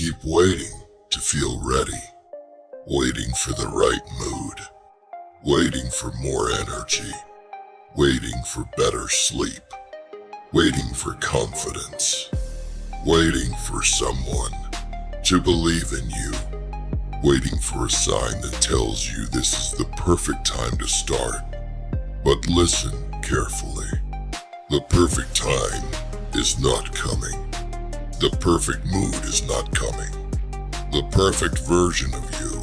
keep waiting to feel ready, waiting for the right mood, waiting for more energy, waiting for better sleep, waiting for confidence, waiting for someone to believe in you, waiting for a sign that tells you this is the perfect time to start. But listen carefully. The perfect time is not coming. The perfect mood is not coming. The perfect version of you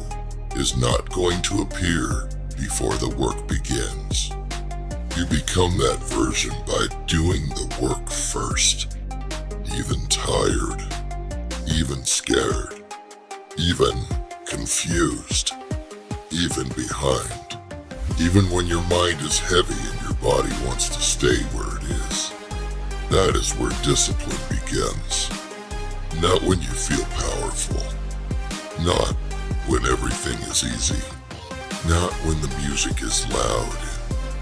is not going to appear before the work begins. You become that version by doing the work first. Even tired, even scared, even confused, even behind. Even when your mind is heavy and your body wants to stay where it is. That is where discipline begins. Not when you feel powerful. Not when everything is easy. Not when the music is loud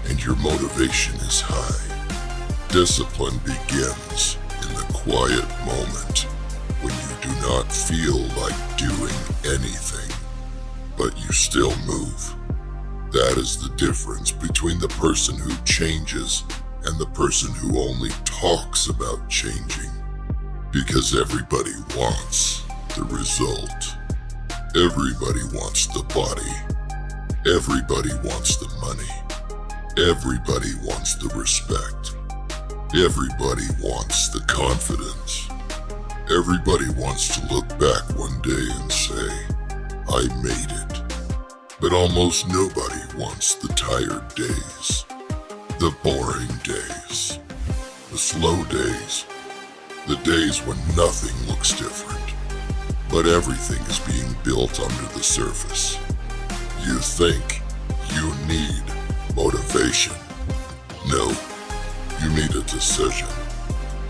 and your motivation is high. Discipline begins in the quiet moment when you do not feel like doing anything, but you still move. That is the difference between the person who changes and the person who only talks about changing. Because everybody wants the result. Everybody wants the body. Everybody wants the money. Everybody wants the respect. Everybody wants the confidence. Everybody wants to look back one day and say, I made it. But almost nobody wants the tired days, the boring days, the slow days, the days when nothing looks different, but everything is being built under the surface. You think you need motivation. No, you need a decision,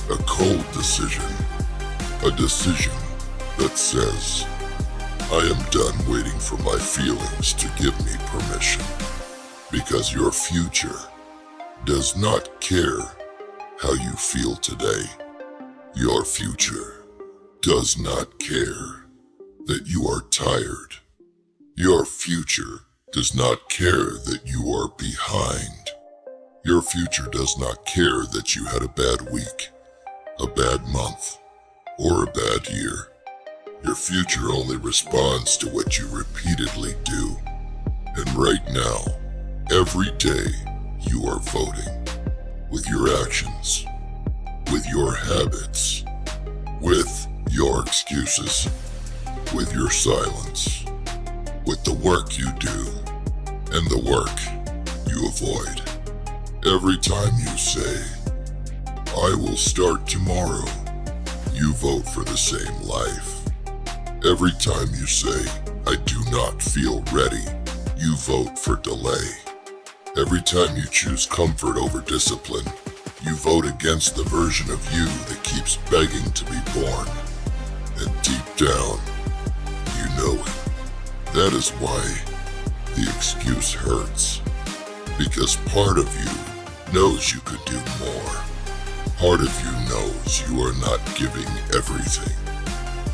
a cold decision, a decision that says, I am done waiting for my feelings to give me permission, because your future does not care how you feel today. Your future does not care that you are tired. Your future does not care that you are behind. Your future does not care that you had a bad week, a bad month, or a bad year. Your future only responds to what you repeatedly do. And right now, every day, you are voting with your actions, with your habits, with your excuses, with your silence, with the work you do, and the work you avoid. Every time you say, I will start tomorrow, you vote for the same life. Every time you say, I do not feel ready, you vote for delay. Every time you choose comfort over discipline, you vote against the version of you that keeps begging to be born. And deep down, you know it. That is why the excuse hurts. Because part of you knows you could do more. Part of you knows you are not giving everything.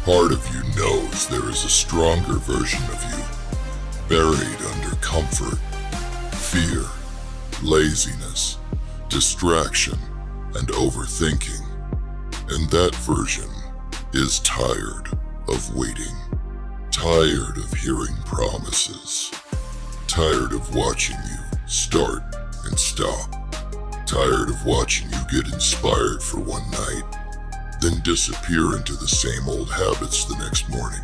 Part of you knows there is a stronger version of you, buried under comfort, fear, laziness, distraction, and overthinking. And that version is tired of waiting, tired of hearing promises, tired of watching you start and stop, tired of watching you get inspired for one night, then disappear into the same old habits the next morning.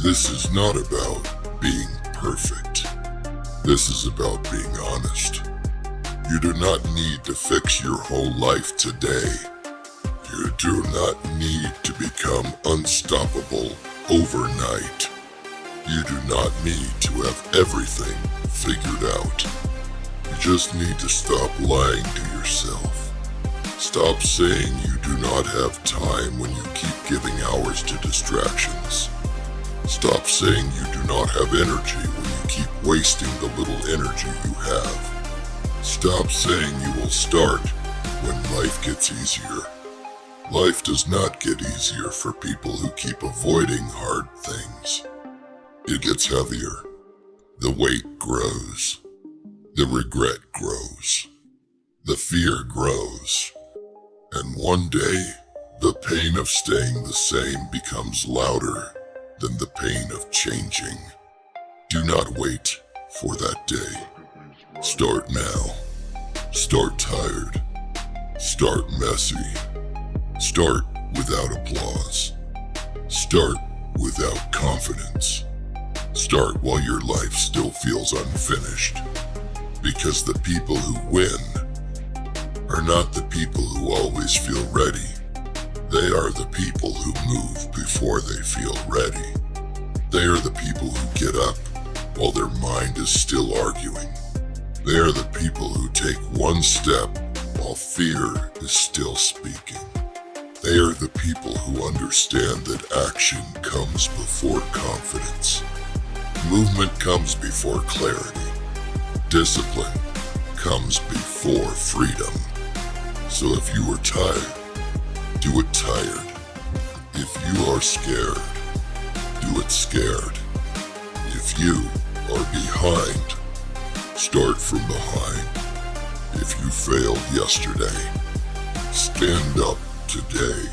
This is not about being perfect. This is about being honest. You do not need to fix your whole life today. You do not need to become unstoppable overnight. You do not need to have everything figured out. You just need to stop lying to yourself. Stop saying you do not have time when you keep giving hours to distractions. Stop saying you do not have energy when you keep wasting the little energy you have. Stop saying you will start when life gets easier. Life does not get easier for people who keep avoiding hard things. It gets heavier. The weight grows. The regret grows. The fear grows. And one day, the pain of staying the same becomes louder than the pain of changing. Do not wait for that day. Start now. Start tired. Start messy. Start without applause. Start without confidence. Start while your life still feels unfinished. Because the people who win are not the people who always feel ready. They are the people who move before they feel ready. They are the people who get up while their mind is still arguing. They are the people who take one step while fear is still speaking. They are the people who understand that action comes before confidence. Movement comes before clarity. Discipline comes before freedom. So if you are tired, do it tired. If you are scared, do it scared. If you are behind, start from behind. If you failed yesterday, stand up today.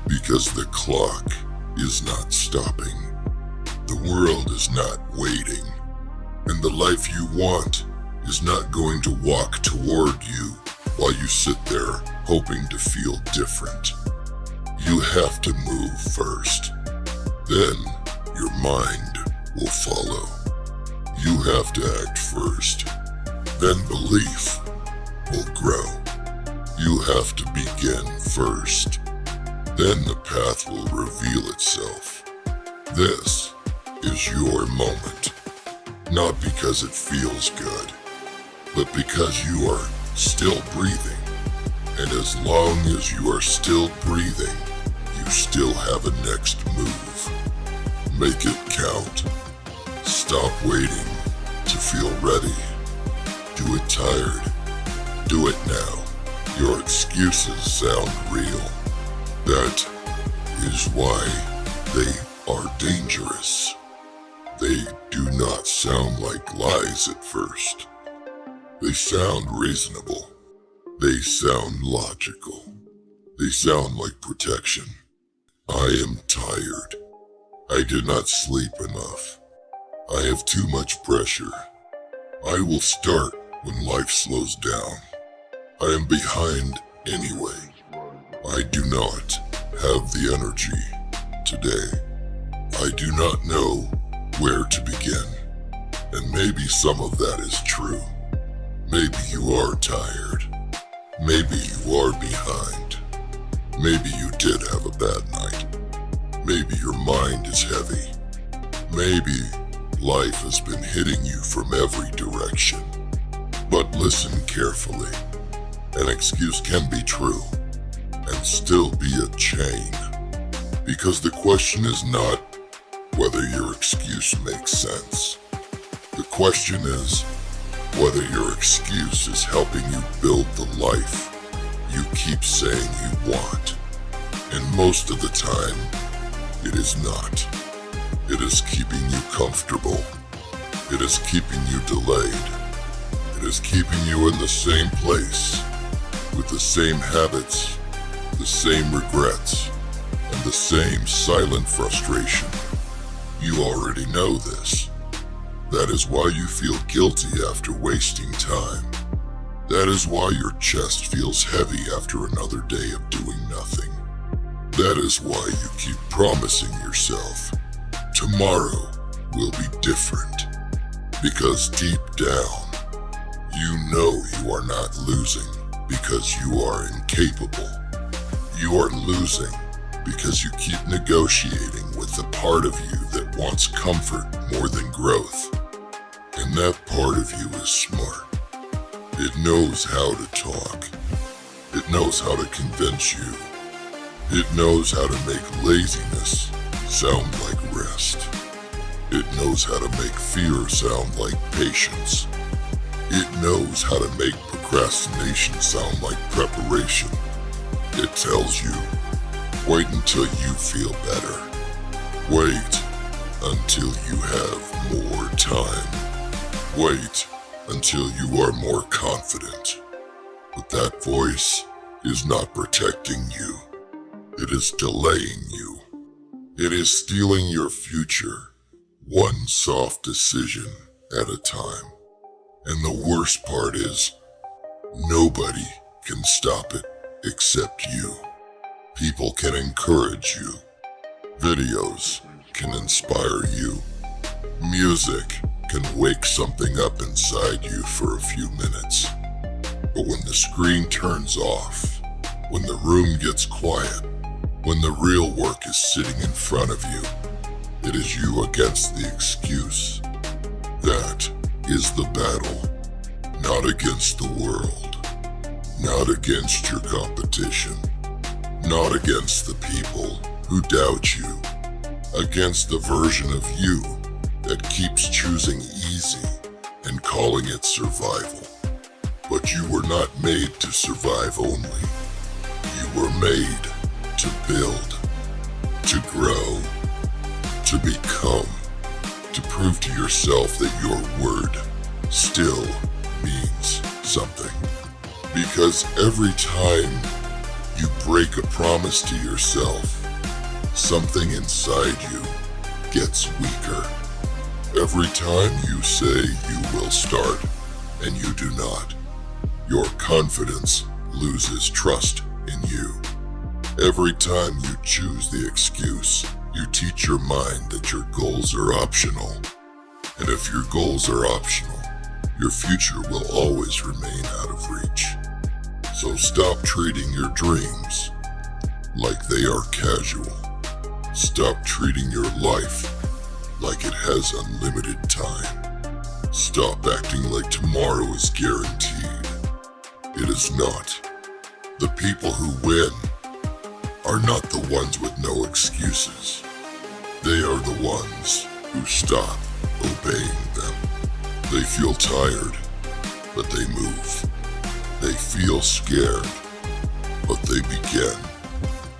Because the clock is not stopping. The world is not waiting. And the life you want is not going to walk toward you while you sit there hoping to feel different. You have to move first. Then your mind will follow. You have to act first. Then belief will grow. You have to begin first. Then the path will reveal itself. This is your moment. Not because it feels good, but because you are still breathing. And as long as you are still breathing, you still have a next move. Make it count. Stop waiting to feel ready. Do it tired. Do it now. Your excuses sound real. That is why they are dangerous. They do not sound like lies at first. They sound reasonable. They sound logical. They sound like protection. I am tired. I did not sleep enough. I have too much pressure. I will start when life slows down. I am behind anyway. I do not have the energy today. I do not know where to begin. And maybe some of that is true. Maybe you are tired. Maybe you are behind. Maybe you did have a bad night. Maybe your mind is heavy. Maybe life has been hitting you from every direction. But listen carefully. An excuse can be true and still be a chain. Because the question is not whether your excuse makes sense. The question is whether your excuse is helping you build the life you keep saying you want. And most of the time, it is not. It is keeping you comfortable. It is keeping you delayed. It is keeping you in the same place, with the same habits, the same regrets, and the same silent frustration. You already know this. That is why you feel guilty after wasting time. That is why your chest feels heavy after another day of doing nothing. That is why you keep promising yourself, tomorrow will be different. Because deep down, you know you are not losing because you are incapable. You are losing because you keep negotiating with the part of you that wants comfort more than growth. And that part of you is smart. It knows how to talk. It knows how to convince you. It knows how to make laziness sound like rest. It knows how to make fear sound like patience. It knows how to make procrastination sound like preparation. It tells you, wait until you feel better. Wait until you have more time. Wait until you are more confident. But that voice is not protecting you. It is delaying you. It is stealing your future, one soft decision at a time. And the worst part is, nobody can stop it except you. People can encourage you. Videos can inspire you. Music can wake something up inside you for a few minutes. But when the screen turns off, when the room gets quiet, when the real work is sitting in front of you, it is you against the excuse. That is the battle. Not against the world. Not against your competition. Not against the people who doubt you. Against the version of you that keeps choosing easy and calling it survival. But you were not made to survive only. You were made to build, to grow, to become, to prove to yourself that your word still means something. Because every time you break a promise to yourself, something inside you gets weaker. Every time you say you will start and you do not, your confidence loses trust in you. Every time you choose the excuse, you teach your mind that your goals are optional. And if your goals are optional, your future will always remain out of reach. So stop treating your dreams like they are casual. Stop treating your life like it has unlimited time. Stop acting like tomorrow is guaranteed. It is not. The people who win are not the ones with no excuses. They are the ones who stop obeying them. They feel tired, but they move. They feel scared, but they begin.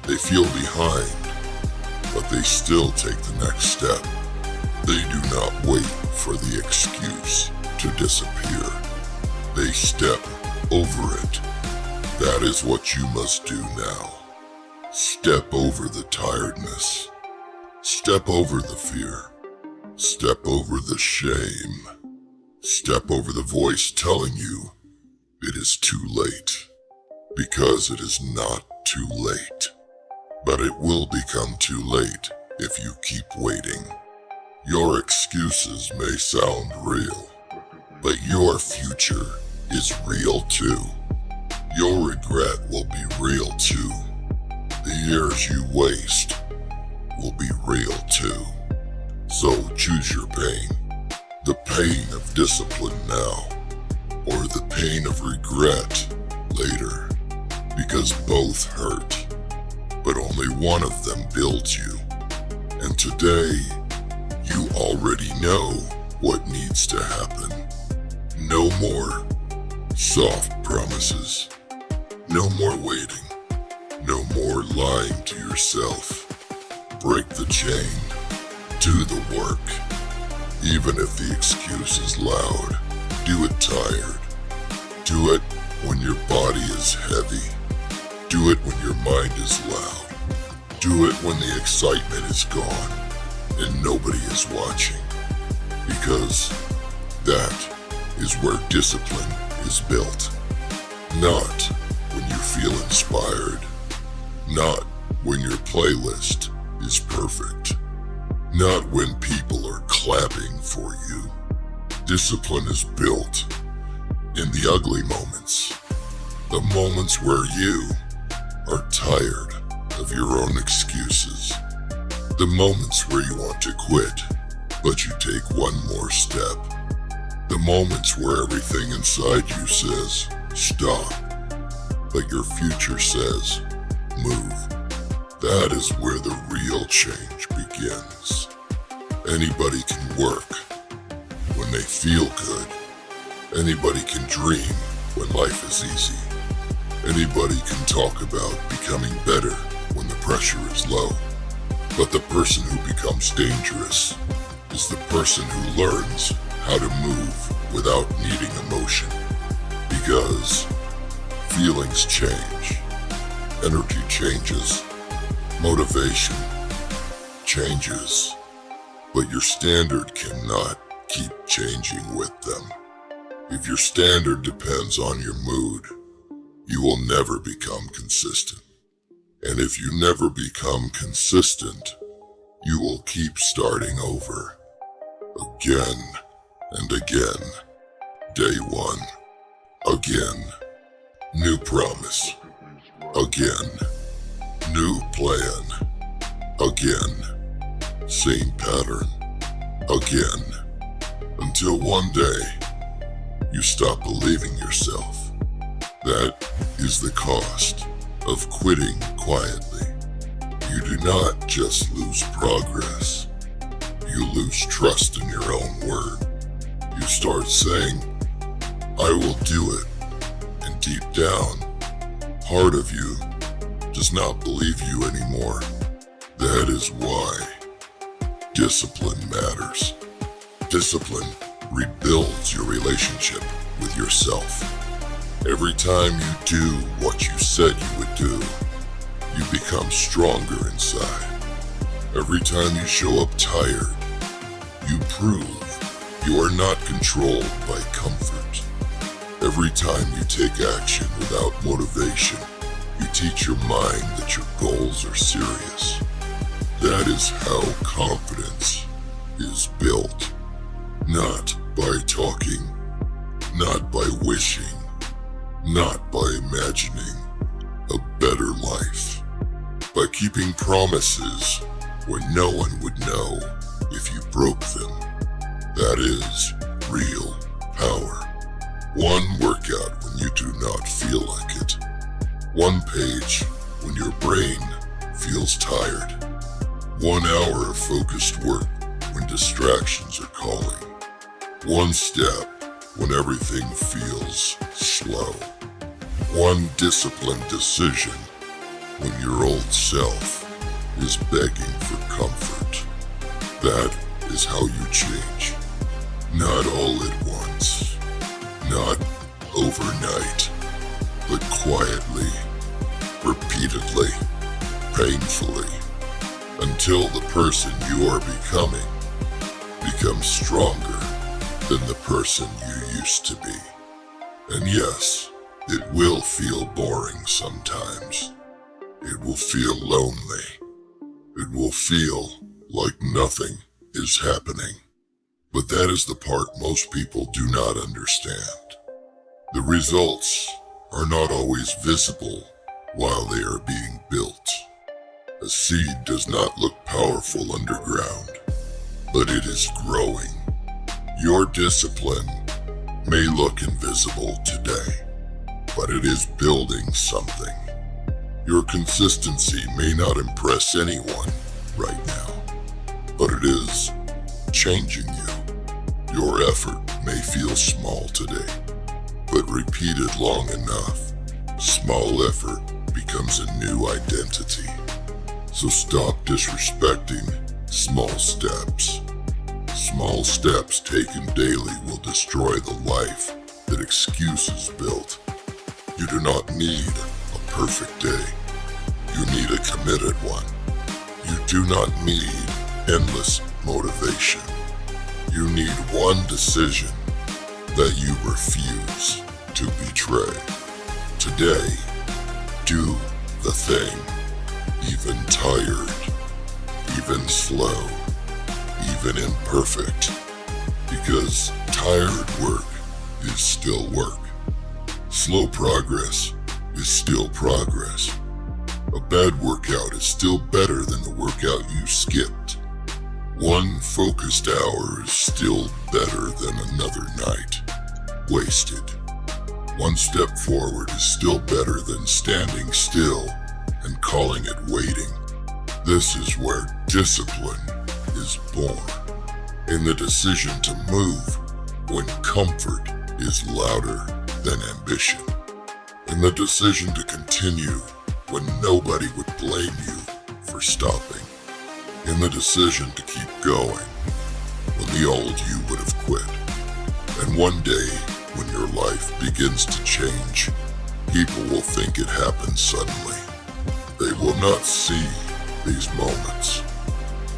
They feel behind, but they still take the next step. They do not wait for the excuse to disappear. They step over it. That is what you must do now. Step over the tiredness. Step over the fear. Step over the shame. Step over the voice telling you it is too late. Because it is not too late. But it will become too late if you keep waiting. Your excuses may sound real, but your future is real too. Your regret will be real too. The years you waste will be real too. So choose your pain. The pain of discipline now, or the pain of regret later. Because both hurt, but only one of them builds you. And today, you already know what needs to happen. No more soft promises. No more waiting. No more lying to yourself. Break the chain. Do the work. Even if the excuse is loud, do it tired. Do it when your body is heavy. Do it when your mind is loud. Do it when the excitement is gone and nobody is watching. Because that is where discipline is built. Not when you feel inspired. Not when your playlist is perfect. Not when people are clapping for you. Discipline is built in the ugly moments. The moments where you are tired of your own excuses. The moments where you want to quit, but you take one more step. The moments where everything inside you says, stop, but your future says, move. That is where the real change begins. Anybody can work when they feel good. Anybody can dream when life is easy. Anybody can talk about becoming better when the pressure is low, but the person who becomes dangerous is the person who learns how to move without needing emotion. Because feelings change, energy changes, motivation changes, but your standard cannot keep changing with them. If your standard depends on your mood, you will never become consistent. And if you never become consistent, you will keep starting over. Again and again. Day one. Again. New promise. Again. New plan. Again. Same pattern. Again. Until one day, you stop believing yourself. That is the cost of quitting quietly. You do not just lose progress. You lose trust in your own word. You start saying, I will do it. And deep down, part of you does not believe you anymore. That is why discipline matters. Discipline rebuilds your relationship with yourself. Every time you do what you said you would do, you become stronger inside. Every time you show up tired, you prove you are not controlled by comfort. Every time you take action without motivation, you teach your mind that your goals are serious. That is how confidence is built. Not by talking, not by wishing, not by imagining a better life. By keeping promises when no one would know if you broke them. That is real power. One workout when you do not feel like it. One page when your brain feels tired. 1 hour of focused work when distractions are calling. One step when everything feels slow. One disciplined decision when your old self is begging for comfort. That is how you change. Not all at once. Not overnight. But quietly, repeatedly, painfully, until the person you are becoming becomes stronger than the person you used to be. And yes, it will feel boring sometimes. It will feel lonely. It will feel like nothing is happening. But that is the part most people do not understand. The results are not always visible while they are being built. A seed does not look powerful underground, but it is growing. Your discipline may look invisible today, but it is building something. Your consistency may not impress anyone right now, but it is changing you. Your effort may feel small today, but repeated long enough, small effort becomes a new identity. So stop disrespecting small steps. Small steps taken daily will destroy the life that excuses built. You do not need a perfect day. You need a committed one. You do not need endless motivation. You need one decision that you refuse to betray. Today, do the thing, even tired, even slow, even imperfect, because tired work is still work. Slow progress is still progress. A bad workout is still better than the workout you skipped. One focused hour is still better than another night wasted. One step forward is still better than standing still and calling it waiting. This is where discipline is born, in the decision to move when comfort is louder than ambition. in the decision to continue when nobody would blame you for stopping, in the decision to keep going when the old you would have quit. And one day, when your life begins to change, people will think it happened suddenly. They will not see these moments.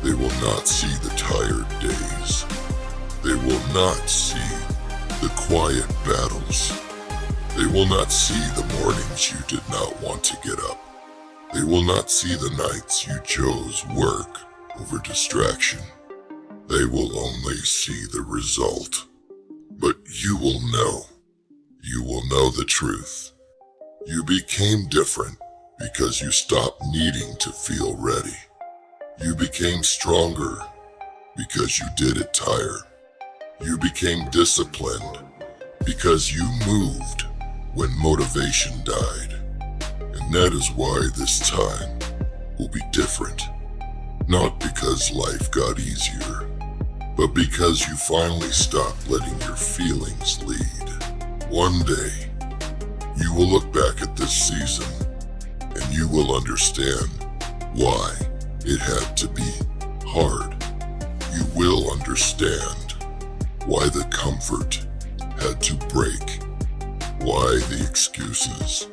They will not see the tired days. They will not see the quiet battles. They will not see the mornings you did not want to get up. They will not see the nights you chose work over distraction. They will only see the result. But you will know. You will know the truth. You became different because you stopped needing to feel ready. You became stronger because you did it tired. You became disciplined because you moved when motivation died. And that is why this time will be different. Not because life got easier, but because you finally stopped letting your feelings lead. One day, you will look back at this season and you will understand why it had to be hard. You will understand why the comfort had to break, why the excuses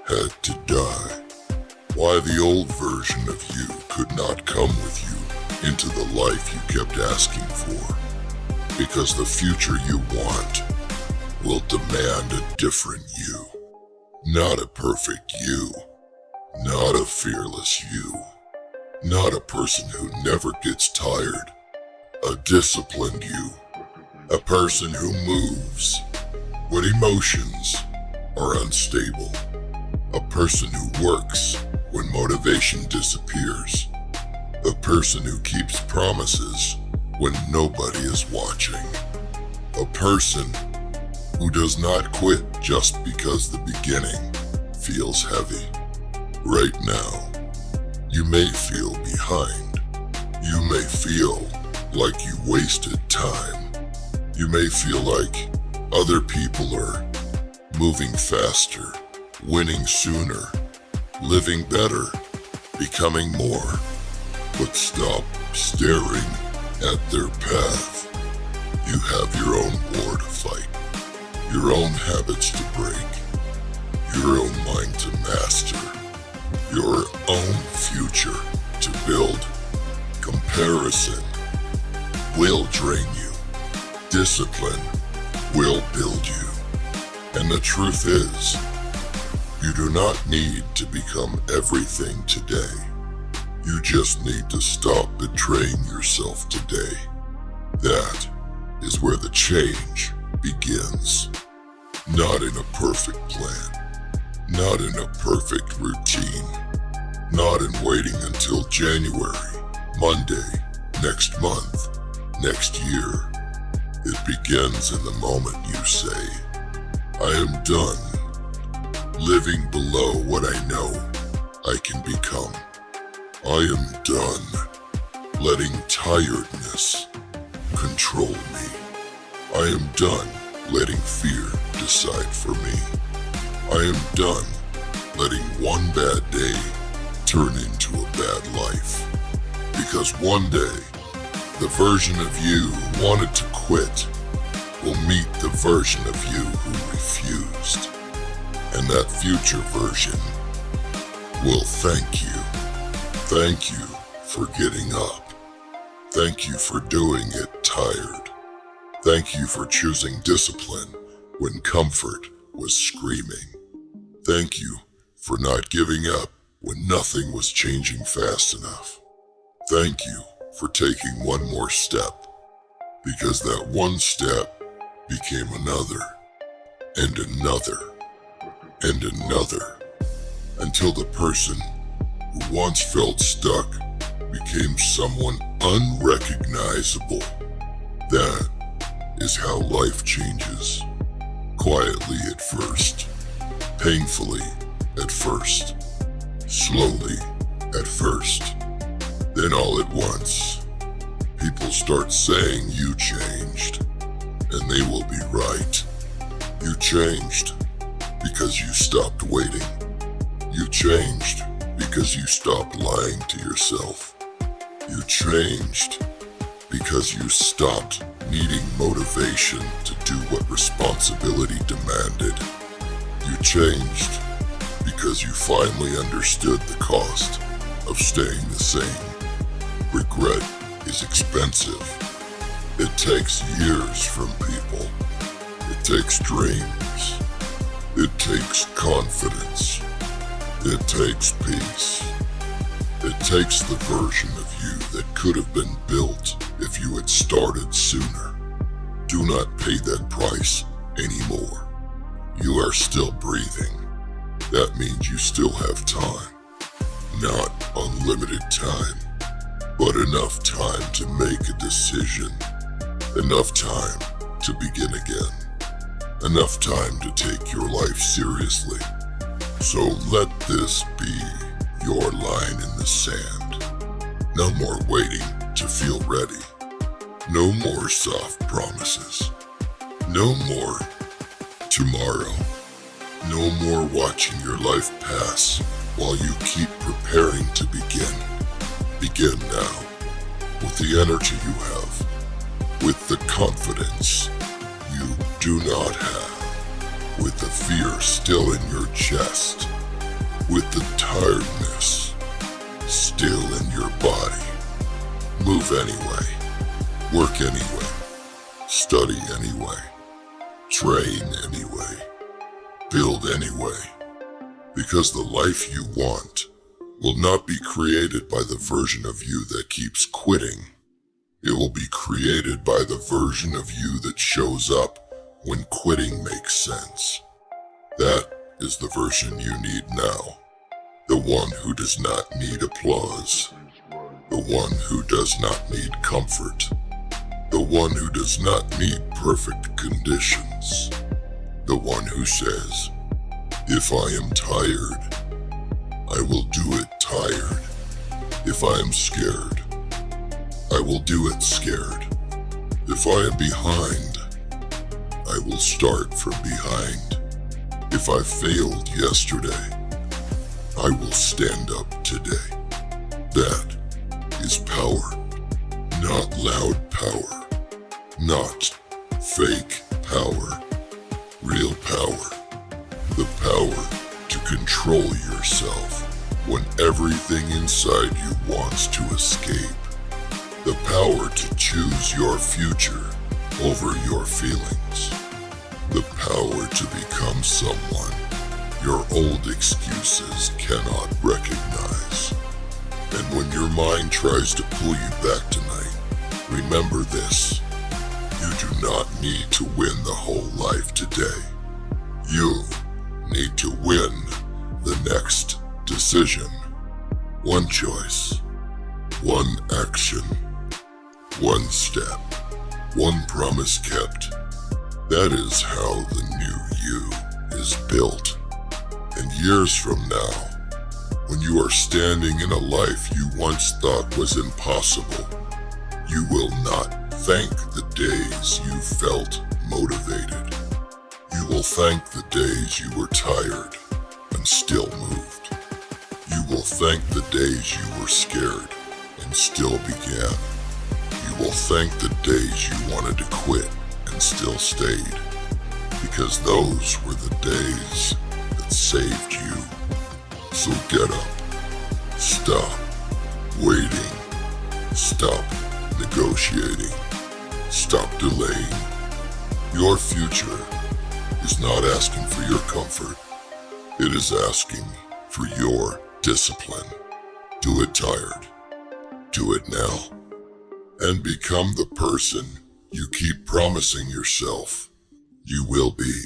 had to die, why the old version of you could not come with you into the life you kept asking for, because the future you want will demand a different you, not a perfect you, not a fearless you, not a person who never gets tired, a disciplined you, a person who moves when emotions are unstable, a person who works when motivation disappears, a person who keeps promises when nobody is watching, a person who does not quit just because the beginning feels heavy. Right now, you may feel behind. You may feel like you wasted time. You may feel like other people are moving faster, winning sooner, living better, becoming more. But stop staring at their path. You have your own war to fight, your own habits to break, your own mind to master, your own future to build. Comparison will drain you. Discipline will build you. And the truth is, you do not need to become everything today. You just need to stop betraying yourself today. That is where the change begins. Not in a perfect plan, not in a perfect routine, not in waiting until January, Monday, next month, next year. It begins in the moment you say, I am done living below what I know I can become. I am done letting tiredness control me. I am done letting fear decide for me. I am done letting one bad day turn into a bad life. Because one day, the version of you who wanted to quit will meet the version of you who refused. And that future version will thank you. Thank you for getting up. Thank you for doing it tired. Thank you for choosing discipline when comfort was screaming. Thank you for not giving up when nothing was changing fast enough. Thank you for taking one more step, because that one step became another, and another, and another, until the person who once felt stuck became someone unrecognizable. That is how life changes. Quietly at first, painfully at first, slowly at first. Then all at once, people start saying you changed, and they will be right. You changed. because you stopped waiting. You changed because you stopped lying to yourself. You changed because you stopped needing motivation to do what responsibility demanded. You changed because you finally understood the cost of staying the same. Regret is expensive. It takes years from people. It takes dreams. It takes confidence. It takes peace. It takes the version of you that could have been built if you had started sooner. Do not pay that price anymore. You are still breathing. That means you still have time. Not unlimited time, but enough time to make a decision. Enough time to begin again. Enough time to take your life seriously. So let this be your line in the sand. No more waiting to feel ready. No more soft promises. No more tomorrow. No more watching your life pass while you keep preparing to begin. Begin now with the energy you have, with the confidence you do not have, with the fear still in your chest, with the tiredness still in your body. Move anyway, work anyway, study anyway, train anyway, build anyway, because the life you want will not be created by the version of you that keeps quitting. It will be created by the version of you that shows up when quitting makes sense. That is the version you need now. The one who does not need applause. The one who does not need comfort. The one who does not need perfect conditions. The one who says, if I am tired, I will do it tired. If I am scared, I will do it scared. If I am behind, I will start from behind. If I failed yesterday, I will stand up today. That is power. Not loud power. Not fake power. Real power. The power to control yourself when everything inside you wants to escape. The power to choose your future over your feelings. The power to become someone your old excuses cannot recognize. And when your mind tries to pull you back tonight, remember this. You do not need to win the whole life today. You need to win the next decision. One choice, one action, one step, one promise kept. That is how the new you is built. And years from now, when you are standing in a life you once thought was impossible, you will not thank the days you felt motivated. You will thank the days you were tired and still moved. You will thank the days you were scared and still began. You will thank the days you wanted to quit and still stayed, because those were the days that saved you. So get up. Stop waiting. Stop negotiating. Stop delaying. Your future is not asking for your comfort. It is asking for your discipline. Do it tired. Do it now. And become the person you keep promising yourself you will be.